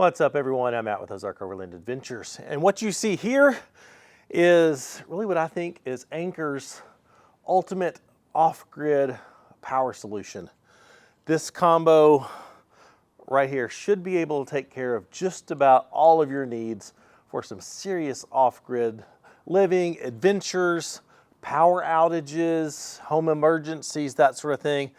What's up, everyone? I'm Matt with Ozark Overland Adventures, and what you see here is really what I think is Anker's ultimate off-grid power solution. This combo right here should be able to take care of just about all of your needs for some serious off-grid living, adventures, power outages, home emergencies, that sort of thing.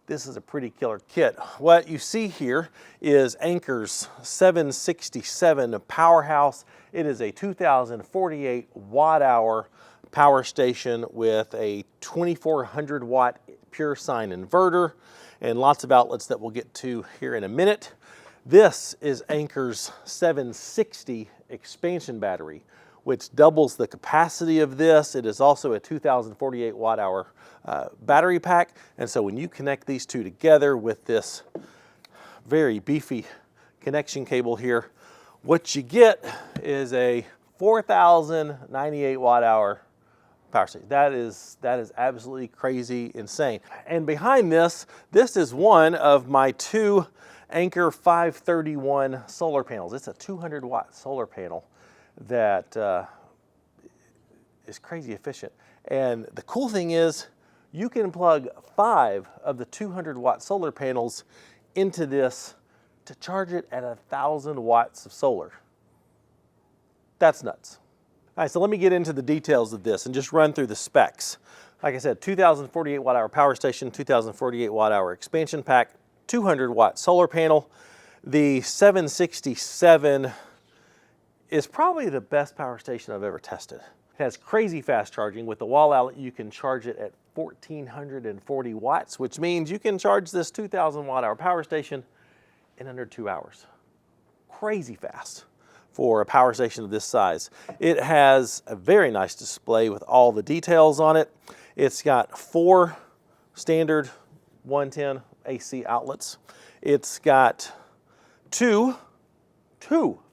This is a pretty killer kit. What you see here is Anker's 767 Powerhouse. It is a 2048 watt-hour power station with a 2400 watt pure sine inverter and lots of outlets that we'll get to here in a minute. This is Anker's 760 expansion battery, which doubles the capacity of this. It is also a 2048 watt-hour battery pack, and so when you connect these two together with this very beefy connection cable here, what you get is a 4098 watt-hour power station. That is absolutely crazy insane. And behind this is one of my two Anker 531 solar panels. It's a 200 watt solar panel that is crazy efficient. And the cool thing is you can plug 5 of the 200 watt solar panels into this to charge it at 1,000 watts of solar. That's nuts. All right, so let me get into the details of this and just run through the specs. Like I said, 2048 watt-hour power station, 2048 watt-hour expansion pack, 200 watt solar panel. The 767 is probably the best power station I've ever tested. It has crazy fast charging. With the wall outlet, you can charge it at 1440 watts, which means you can charge this 2000 watt-hour power station in under 2 hours. Crazy fast for a power station of this size. It has a very nice display with all the details on it. It's got 4 standard 110 AC outlets. It's got two,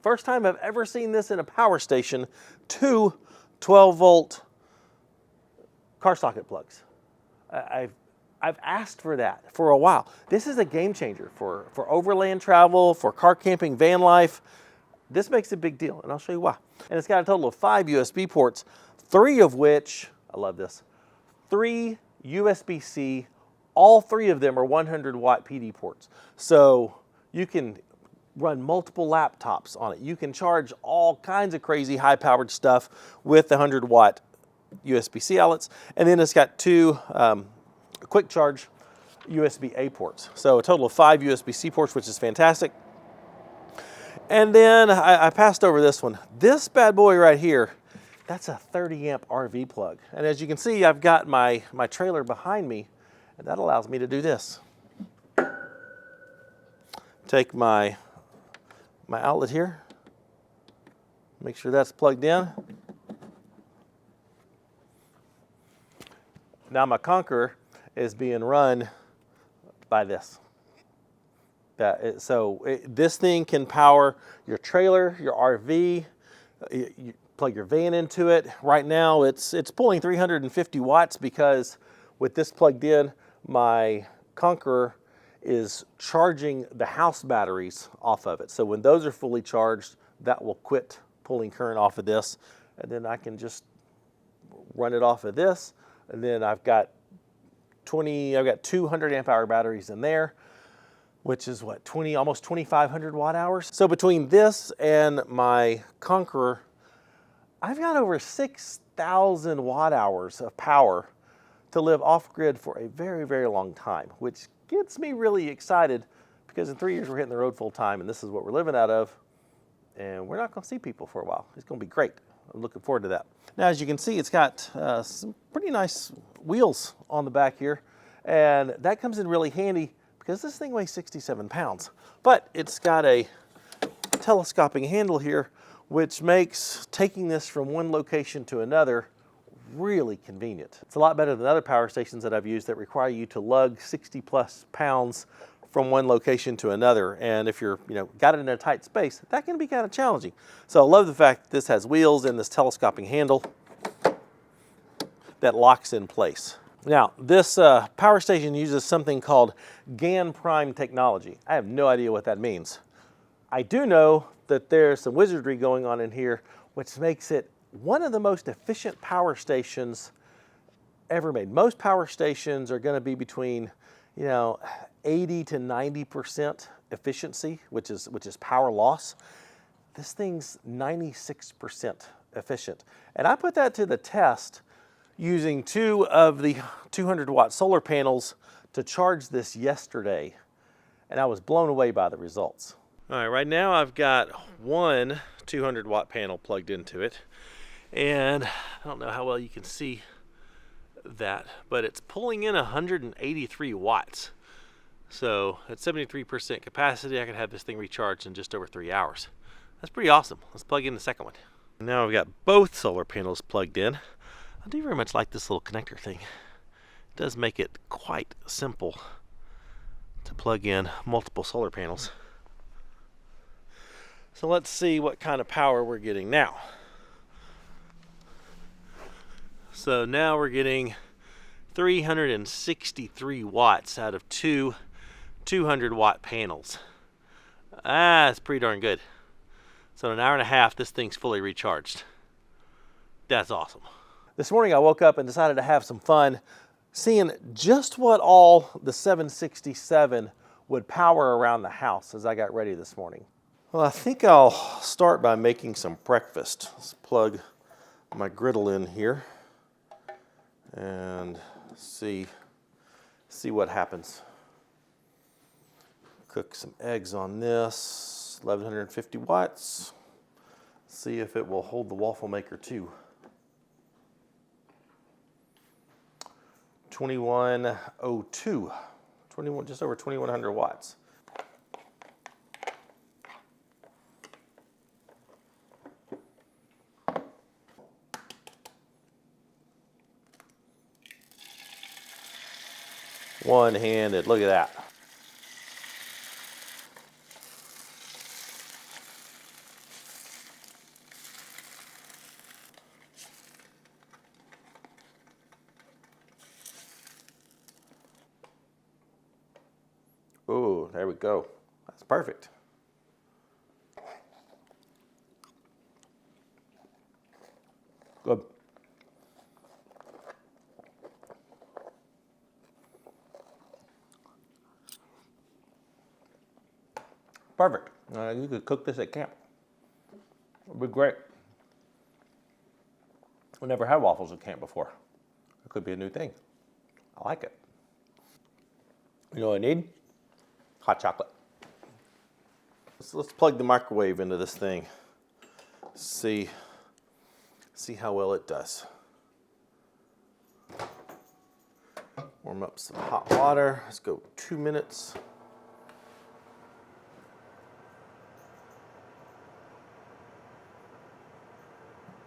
first time I've ever seen this in a power station, 2 12-volt car socket plugs. I've asked for that for a while. This is a game changer for overland travel, for car camping, van life. This makes a big deal, and I'll show you why. And it's got a total of 5 USB ports, 3 of which, I love this, 3 USB-C, all 3 of them are 100 watt PD ports. So you can run multiple laptops on it. You can charge all kinds of crazy high-powered stuff with the 100 watt USB-C outlets. And then it's got 2 quick charge USB-A ports. So a total of 5 USB-C ports, which is fantastic. And then I passed over this one. This bad boy right here, that's a 30 amp RV plug. And as you can see, I've got my trailer behind me, and that allows me to do this. Take my outlet here, make sure that's plugged in. Now my Conqueror is being run by this. This thing can power your trailer, your RV, you plug your van into it. Right now it's pulling 350 watts because with this plugged in, my Conqueror is charging the house batteries off of it. So when those are fully charged, that will quit pulling current off of this, and then I can just run it off of this. And then I've got 200 amp hour batteries in there, which is what, almost 2,500 watt hours. So between this and my Conqueror, I've got over 6,000 watt hours of power to live off-grid for a very, very long time, which gets me really excited because in 3 years we're hitting the road full time, and this is what we're living out of, and we're not going to see people for a while. It's going to be great. I'm looking forward to that. Now, as you can see, it's got some pretty nice wheels on the back here, and that comes in really handy because this thing weighs 67 pounds, but it's got a telescoping handle here, which makes taking this from one location to another really convenient. It's a lot better than other power stations that I've used that require you to lug 60 plus pounds from one location to another. And if you're, got it in a tight space, that can be kind of challenging. So I love the fact that this has wheels and this telescoping handle that locks in place. Now, this power station uses something called GaN prime technology. I have no idea what that means. I do know that there's some wizardry going on in here, which makes it one of the most efficient power stations ever made. Most power stations are going to be between, 80 to 90% efficiency, which is power loss. This thing's 96% efficient. And I put that to the test using 2 of the 200-watt solar panels to charge this yesterday, and I was blown away by the results. All right, right now I've got one 200-watt panel plugged into it, and I don't know how well you can see that, but it's pulling in 183 watts. So at 73% capacity, I could have this thing recharged in just over 3 hours. That's pretty awesome. Let's plug in the second one. Now I've got both solar panels plugged in. I do very much like this little connector thing. It does make it quite simple to plug in multiple solar panels. So let's see what kind of power we're getting now. So now we're getting 363 watts out of 2 200-watt panels. That's pretty darn good. So in an hour and a half, this thing's fully recharged. That's awesome. This morning I woke up and decided to have some fun seeing just what all the 767 would power around the house as I got ready this morning. Well, I think I'll start by making some breakfast. Let's plug my griddle in here and see what happens. Cook some eggs on this, 1150 watts. See if it will hold the waffle maker too. 2102, just over 2100 watts. One-handed, look at that. Oh, there we go. That's perfect. Good. Perfect. You could cook this at camp. It'd be great. We never had waffles at camp before. It could be a new thing. I like it. You know what I need? Hot chocolate. Let's plug the microwave into this thing. See how well it does. Warm up some hot water. Let's go 2 minutes.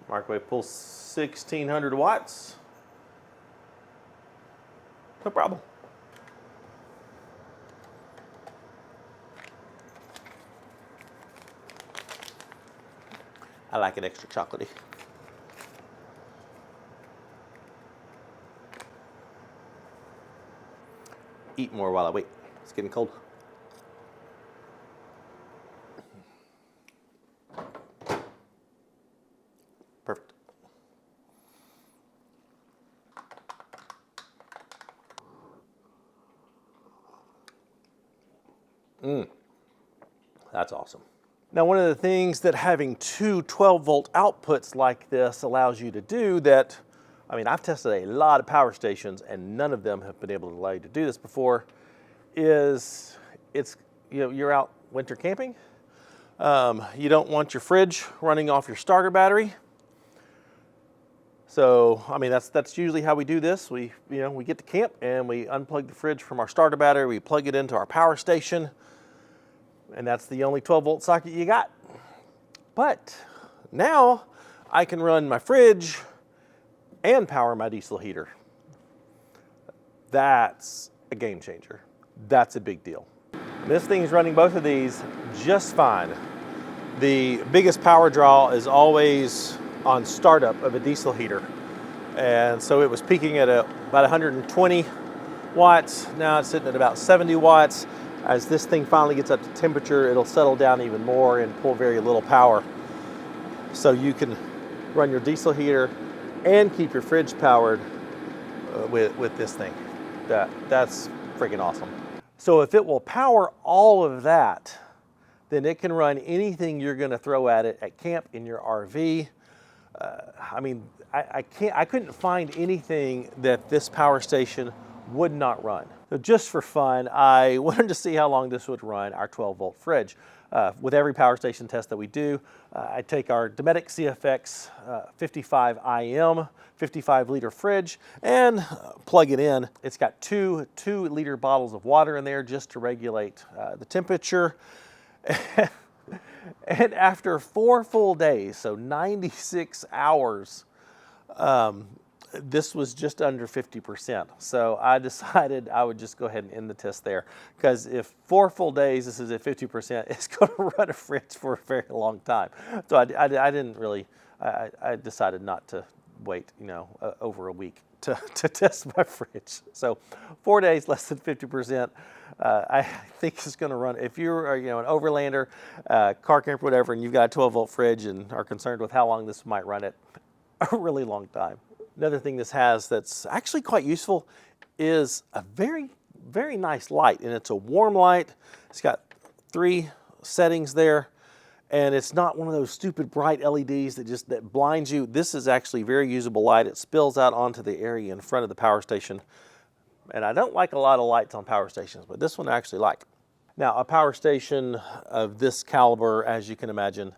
Microwave pulls 1600 watts. No problem. I like it extra chocolatey. Eat more while I wait. It's getting cold. Perfect. That's awesome. Now, one of the things that having 2 12-volt outputs like this allows you to do that, I've tested a lot of power stations and none of them have been able to allow you to do this before, is you're out winter camping. You don't want your fridge running off your starter battery. So, that's usually how we do this. We get to camp and we unplug the fridge from our starter battery, we plug it into our power station, and that's the only 12-volt socket you got. But now I can run my fridge and power my diesel heater. That's a game changer. That's a big deal. This thing's running both of these just fine. The biggest power draw is always on startup of a diesel heater. And so it was peaking at about 120 watts. Now it's sitting at about 70 watts. As this thing finally gets up to temperature, it'll settle down even more and pull very little power. So you can run your diesel heater and keep your fridge powered with this thing. That's freaking awesome. So if it will power all of that, then it can run anything you're going to throw at it at camp, in your RV. I mean, I couldn't find anything that this power station would not run. So just for fun, I wanted to see how long this would run our 12-volt fridge. With every power station test that we do, I take our Dometic CFX 55 IM 55-liter fridge and plug it in. It's got two 2-liter bottles of water in there just to regulate the temperature. And after 4 full days, so 96 hours, this was just under 50%. So I decided I would just go ahead and end the test there, because if 4 full days this is at 50%, it's going to run a fridge for a very long time. So I didn't really, I decided not to wait, over a week to test my fridge. So 4 days, less than 50%. I think it's going to run. If you're an overlander, car camper, whatever, and you've got a 12-volt fridge and are concerned with how long this might run it, a really long time. Another thing this has that's actually quite useful is a very, very nice light, and it's a warm light. It's got 3 settings there, and it's not one of those stupid bright LEDs that blinds you. This is actually very usable light. It spills out onto the area in front of the power station. And I don't like a lot of lights on power stations, but this one I actually like. Now, a power station of this caliber, as you can imagine,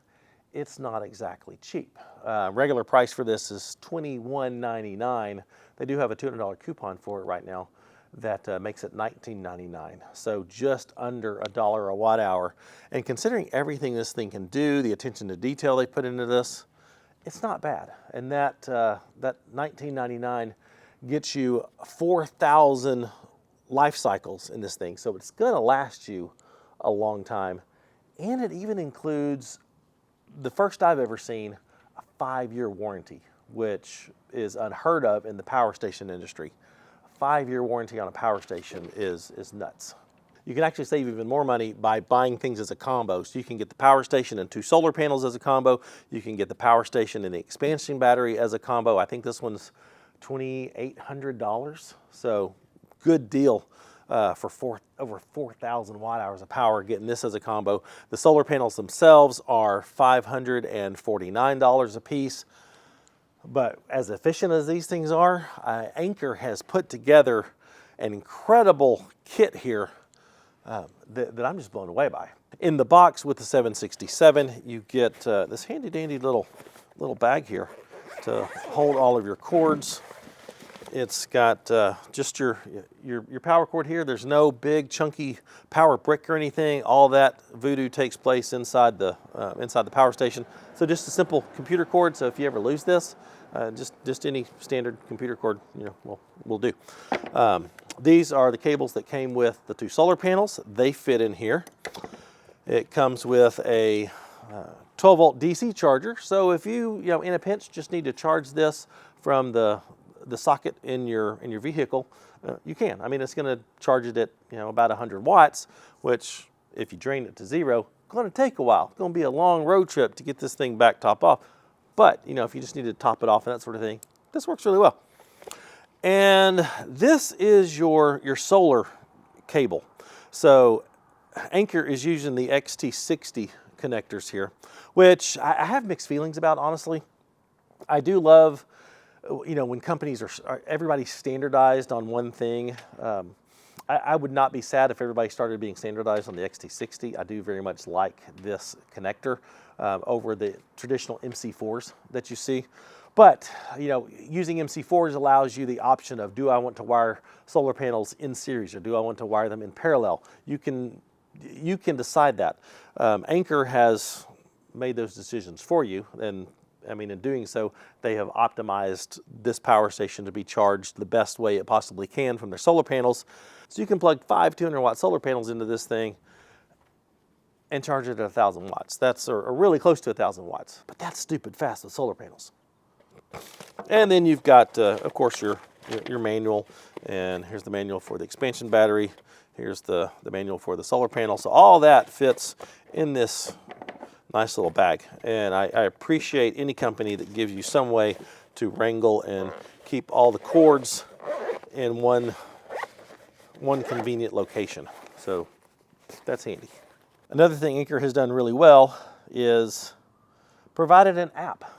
it's not exactly cheap. Regular price for this is $21.99. They do have a $200 coupon for it right now that makes it $19.99. So just under $1 a watt hour. And considering everything this thing can do, the attention to detail they put into this, it's not bad. And that $19.99 gets you 4,000 life cycles in this thing. So it's gonna last you a long time. And it even includes, the first I've ever seen, a 5-year warranty, which is unheard of in the power station industry. A 5-year warranty on a power station is nuts. You can actually save even more money by buying things as a combo. So you can get the power station and 2 solar panels as a combo. You can get the power station and the expansion battery as a combo. I think this one's $2,800. So good deal for over 4,000 watt hours of power getting this as a combo. The solar panels themselves are $549 a piece. But as efficient as these things are, Anker has put together an incredible kit here that I'm just blown away by. In the box with the 767, you get this handy dandy little bag here to hold all of your cords. It's got just your power cord here. There's no big chunky power brick or anything. All that voodoo takes place inside the power station. So just a simple computer cord. So if you ever lose this, just any standard computer cord, will do. These are the cables that came with the 2 solar panels. They fit in here. It comes with a 12-volt DC charger. So if you in a pinch just need to charge this from the socket in your vehicle, you can. I mean, it's going to charge it at about 100 watts, which if you drain it to 0, going to take a while. It's going to be a long road trip to get this thing back top off. But if you just need to top it off and that sort of thing, this works really well. And this is your solar cable. So Anker is using the XT60 connectors here, which I have mixed feelings about, honestly. I do love, when companies everybody's standardized on one thing. I would not be sad if everybody started being standardized on the XT60. I do very much like this connector over the traditional MC4s that you see. But, using MC4s allows you the option of, do I want to wire solar panels in series or do I want to wire them in parallel? You can decide that. Anker has made those decisions for you, and in doing so, they have optimized this power station to be charged the best way it possibly can from their solar panels. So you can plug 5 200-watt solar panels into this thing and charge it at 1,000 watts. That's or really close to 1,000 watts. But that's stupid fast with solar panels. And then you've got, of course, your manual, and here's the manual for the expansion battery. Here's the manual for the solar panel. So all that fits in this nice little bag. And I appreciate any company that gives you some way to wrangle and keep all the cords in one convenient location. So that's handy. Another thing Anker has done really well is provided an app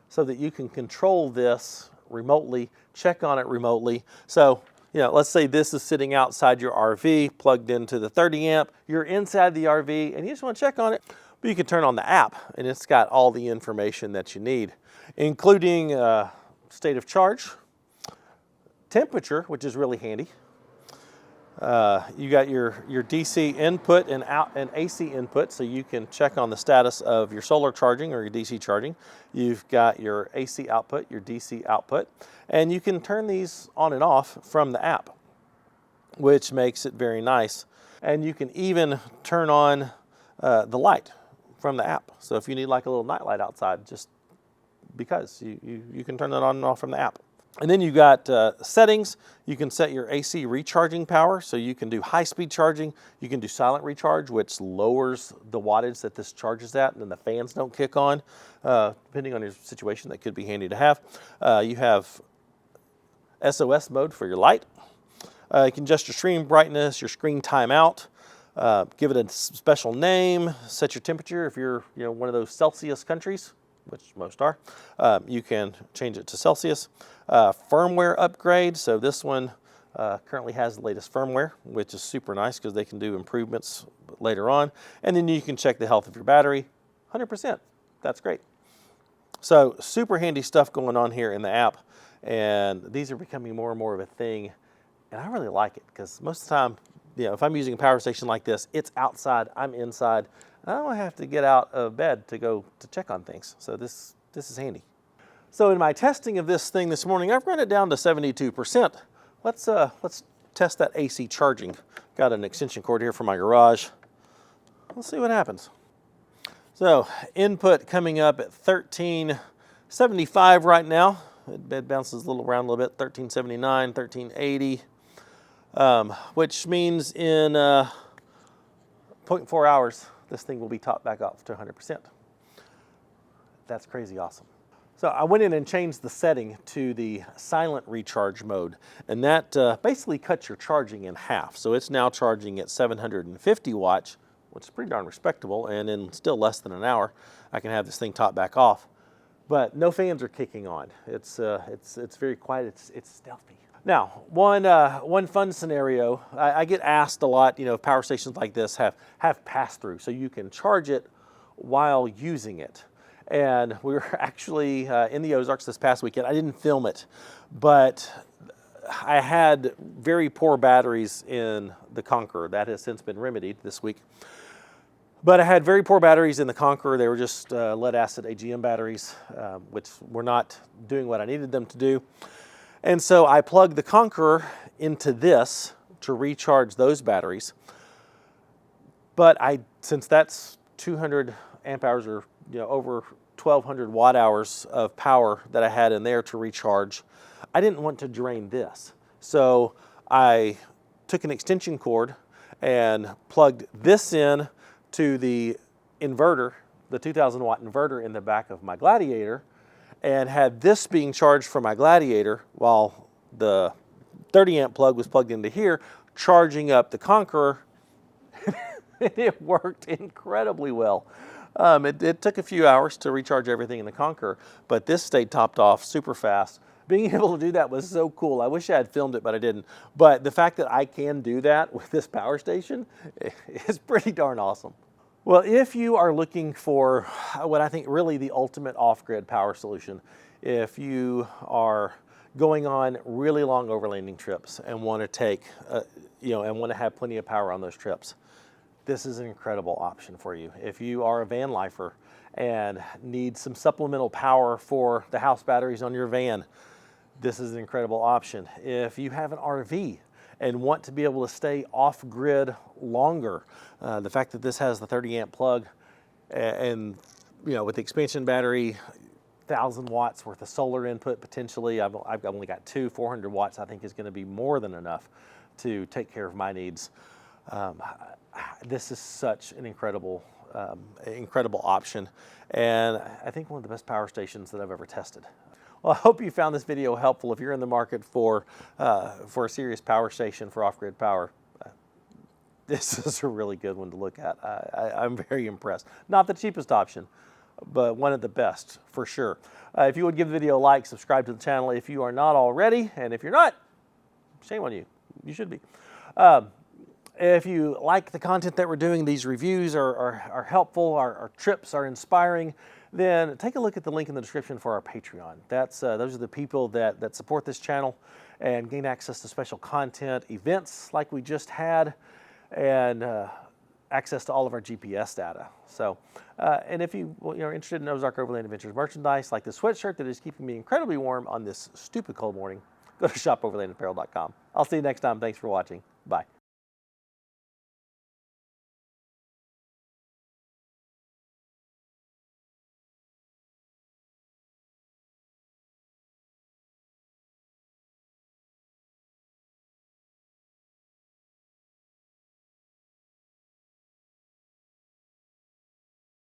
so that you can control this remotely, check on it remotely. So, let's say this is sitting outside your RV, plugged into the 30 amp. You're inside the RV and you just want to check on it. But you can turn on the app and it's got all the information that you need, including state of charge, temperature, which is really handy. You got your DC input and AC input, so you can check on the status of your solar charging or your DC charging. You've got your AC output, your DC output, and you can turn these on and off from the app, which makes it very nice. And you can even turn on the light from the app. So if you need like a little night light outside, just because you can turn that on and off from the app. And then you got settings. You can set your AC recharging power, so you can do high-speed charging. You can do silent recharge, which lowers the wattage that this charges at, and then the fans don't kick on. Depending on your situation, that could be handy to have. You have SOS mode for your light. You can adjust your screen brightness, your screen timeout, give it a special name, set your temperature if you're one of those Celsius countries, which most are. You can change it to Celsius. Firmware upgrade, so this one currently has the latest firmware, which is super nice because they can do improvements later on. And then you can check the health of your battery, 100%. That's great. So super handy stuff going on here in the app, and these are becoming more and more of a thing, and I really like it because most of the time, if I'm using a power station like this, it's outside, I'm inside, I don't have to get out of bed to go to check on things. So this is handy. So in my testing of this thing this morning, I've run it down to 72%. Let's test that AC charging. Got an extension cord here from my garage. Let's see what happens. So input coming up at 1375 right now. It bounces a little around a little bit, 1379, 1380, which means in 0.4 hours, this thing will be topped back up to 100%. That's crazy awesome. So I went in and changed the setting to the silent recharge mode, and that basically cuts your charging in half. So it's now charging at 750 watts, which is pretty darn respectable, and in still less than an hour, I can have this thing topped back off. But no fans are kicking on. It's very quiet. It's stealthy. Now, one fun scenario, I get asked a lot, power stations like this have pass-through, so you can charge it while using it. And we were actually in the Ozarks this past weekend. I didn't film it, but I had very poor batteries in the Conqueror. That has since been remedied this week. But I had very poor batteries in the Conqueror. They were just lead-acid AGM batteries, which were not doing what I needed them to do. And so I plugged the Conqueror into this to recharge those batteries. But since that's 200 amp hours or over 1,200 watt hours of power that I had in there to recharge, I didn't want to drain this. So I took an extension cord and plugged this in to the inverter, the 2,000 watt inverter in the back of my Gladiator, and had this being charged from my Gladiator while the 30 amp plug was plugged into here, charging up the Conqueror. It worked incredibly well. It took a few hours to recharge everything in the Conqueror, but this stayed topped off super fast. Being able to do that was so cool. I wish I had filmed it, but I didn't. But the fact that I can do that with this power station is pretty darn awesome. Well, if you are looking for what I think really the ultimate off-grid power solution, if you are going on really long overlanding trips and want to take, and want to have plenty of power on those trips, this is an incredible option for you. If you are a van lifer and need some supplemental power for the house batteries on your van, this is an incredible option. If you have an RV and want to be able to stay off-grid longer, the fact that this has the 30 amp plug and with the expansion battery, 1,000 watts worth of solar input potentially, I've only got 400 watts I think is going to be more than enough to take care of my needs. This is such an incredible option, and I think one of the best power stations that I've ever tested. Well, I hope you found this video helpful. If you're in the market for a serious power station for off-grid power, this is a really good one to look at. I'm very impressed. Not the cheapest option, but one of the best for sure. If you would give the video a like, subscribe to the channel if you are not already, and if you're not, shame on you. You should be. If you like the content that we're doing, these reviews are helpful, our trips are inspiring, then take a look at the link in the description for our Patreon. Those are the people that support this channel and gain access to special content, events like we just had, and access to all of our GPS data. So, and if you are interested in Ozark Overland Adventures merchandise, like this sweatshirt that is keeping me incredibly warm on this stupid cold morning, go to shopoverlandapparel.com. I'll see you next time. Thanks for watching. Bye.